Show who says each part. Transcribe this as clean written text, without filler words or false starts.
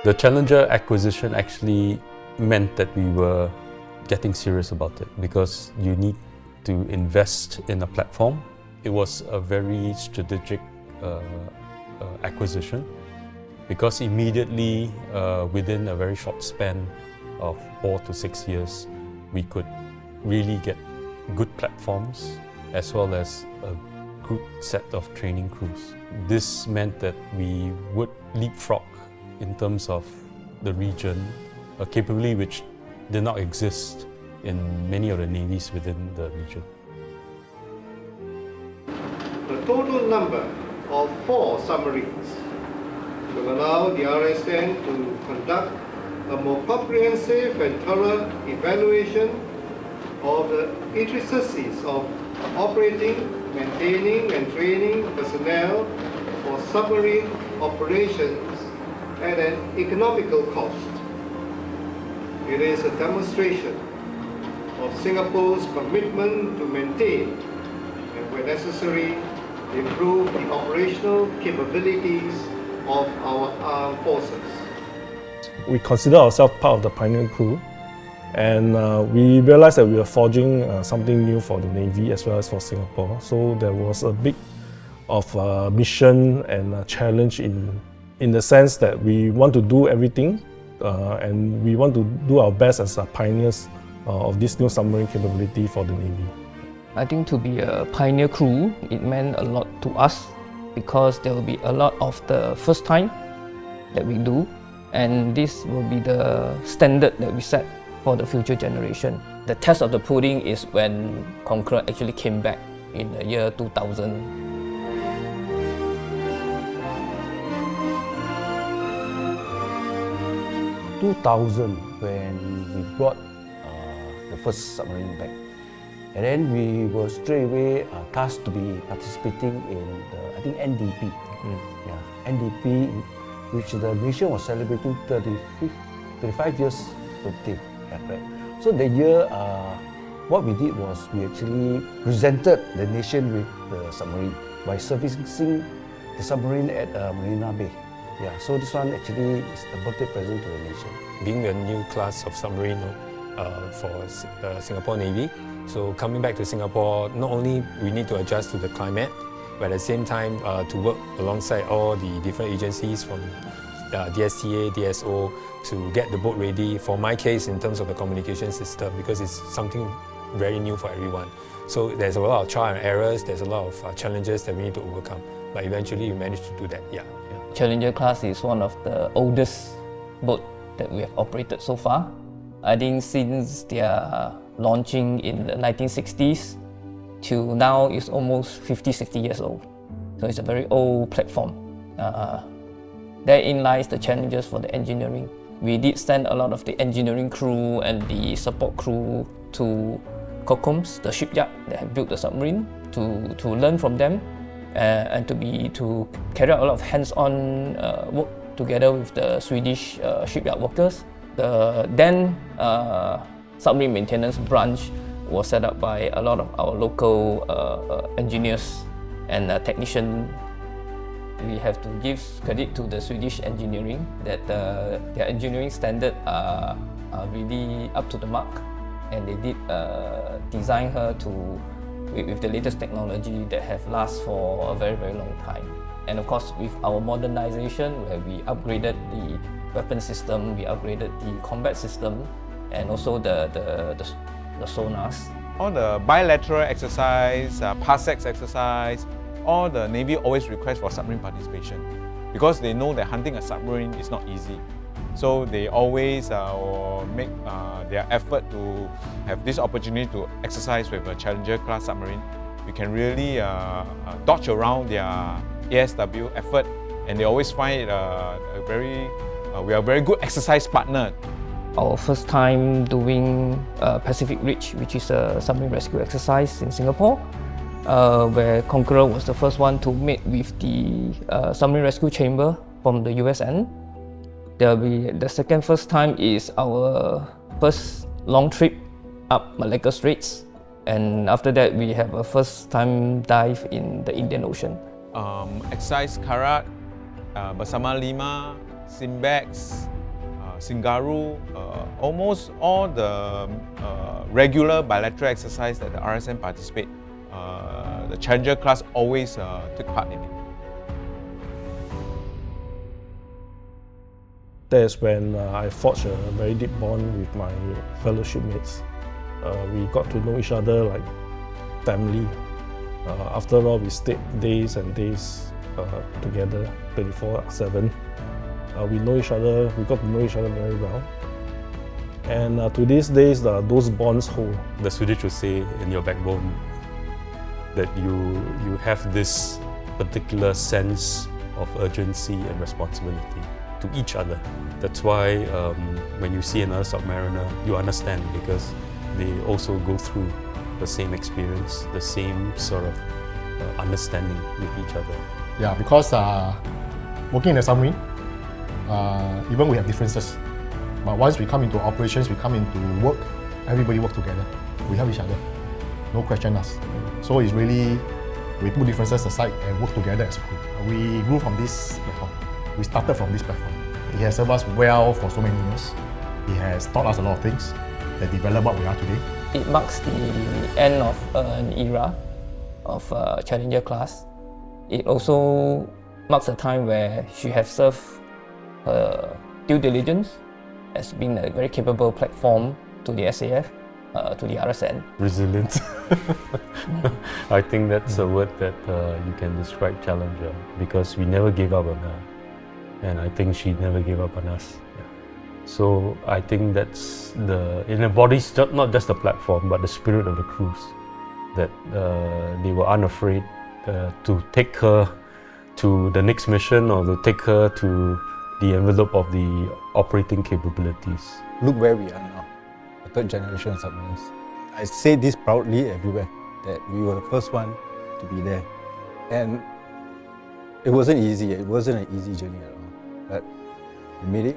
Speaker 1: The Challenger acquisition actually meant that we were getting serious about it because you need to invest in a platform. It was a very strategic acquisition because immediately within a very short span of 4 to 6 years, we could really get good platforms as well as a good set of training crews. This meant that we would leapfrog in terms of the region, a capability which did not exist in many of the navies within the region.
Speaker 2: The total number of 4 submarines will allow the RSN to conduct a more comprehensive and thorough evaluation of the intricacies of operating, maintaining and training personnel for submarine operations at an economical cost. It is a demonstration of Singapore's commitment to maintain and, where necessary, improve the operational capabilities of our armed forces.
Speaker 3: We consider ourselves part of the pioneer crew, and we realized that we were forging something new for the Navy as well as for Singapore. So there was a big mission and a challenge in the sense that we want to do everything and we want to do our best as pioneers of this new submarine capability for the Navy.
Speaker 4: I think to be a pioneer crew, it meant a lot to us because there will be a lot of the first time that we do, and this will be the standard that we set for the future generation. The test of the pudding is when Conqueror actually came back in the year 2000.
Speaker 5: 2000 when we brought the first submarine back. And then we were straight away tasked to be participating in the, I think, NDP. Yeah, NDP, which the nation was celebrating 35 years birthday. Yeah, right. So the year, what we did was we actually presented the nation with the submarine by servicing the submarine at Marina Bay. Yeah, so this one actually is a birthday present to the nation.
Speaker 6: Being a new class of submarine for Singapore Navy, so coming back to Singapore, not only we need to adjust to the climate, but at the same time to work alongside all the different agencies from DSTA, DSO to get the boat ready. For my case, in terms of the communication system, because it's something very new for everyone. So there's a lot of trial and errors, there's a lot of challenges that we need to overcome. But eventually we managed to do that, yeah.
Speaker 4: Challenger class is one of the oldest boat that we have operated so far. I think since their launching in the 1960s till now is almost 50-60 years old. So it's a very old platform. Therein lies the challenges for the engineering. We did send a lot of the engineering crew and the support crew to Kockums, the shipyard that have built the submarine, to learn from them and to carry out a lot of hands-on work together with the Swedish shipyard workers. The then submarine maintenance branch was set up by a lot of our local engineers and technicians. We have to give credit to the Swedish engineering that their engineering standards are really up to the mark, and they did design her with the latest technology that have lasted for a very, very long time. And of course, with our modernization, where we upgraded the weapon system, we upgraded the combat system, and also the sonars.
Speaker 7: All the bilateral exercise, parsecs exercise, all the Navy always request for submarine participation because they know that hunting a submarine is not easy. So they always make their effort to have this opportunity to exercise with a Challenger class submarine. We can really dodge around their ASW effort, and they always find it we are a very good exercise partner.
Speaker 4: Our first time doing Pacific Ridge, which is a submarine rescue exercise in Singapore, where Conqueror was the first one to meet with the submarine rescue chamber from the USN. The second first time is our first long trip up Malacca Straits, and after that we have a first time dive in the Indian Ocean.
Speaker 7: Exercise Karat bersama 5 Simbex, Singaru, almost all the regular bilateral exercise that the RSN participate, the Challenger class always took part in it.
Speaker 3: That's when I forged a very deep bond with my fellow shipmates. We got to know each other like family. After all, we stayed days and days together, 24/7. We know each other. We got to know each other very well. And to these days, those bonds hold.
Speaker 1: The Swedish would say in your backbone that you have this particular sense of urgency and responsibility to each other. That's why when you see another submariner, you understand, because they also go through the same experience, the same sort of understanding with each other.
Speaker 8: Yeah, because working in a submarine, even we have differences. But once we come into operations, we come into work, everybody work together. We help each other. No question us. So it's really, we put differences aside and work together as a group. We grew from this platform. We started from this platform. It has served us well for so many years. It has taught us a lot of things that develop what we are today.
Speaker 4: It marks the end of an era of Challenger class. It also marks a time where she has served her due diligence as being a very capable platform to the SAF, to the RSN.
Speaker 1: Resilient. I think that's a word that you can describe Challenger, because we never gave up on her. And I think she never gave up on us. So I think that's it embodies not just the platform, but the spirit of the crews, that they were unafraid to take her to the next mission, or to take her to the envelope of the operating capabilities.
Speaker 9: Look where we are now, a third generation submarines. I say this proudly everywhere, that we were the first one to be there. And it wasn't easy, it wasn't an easy journey at all, but we made it.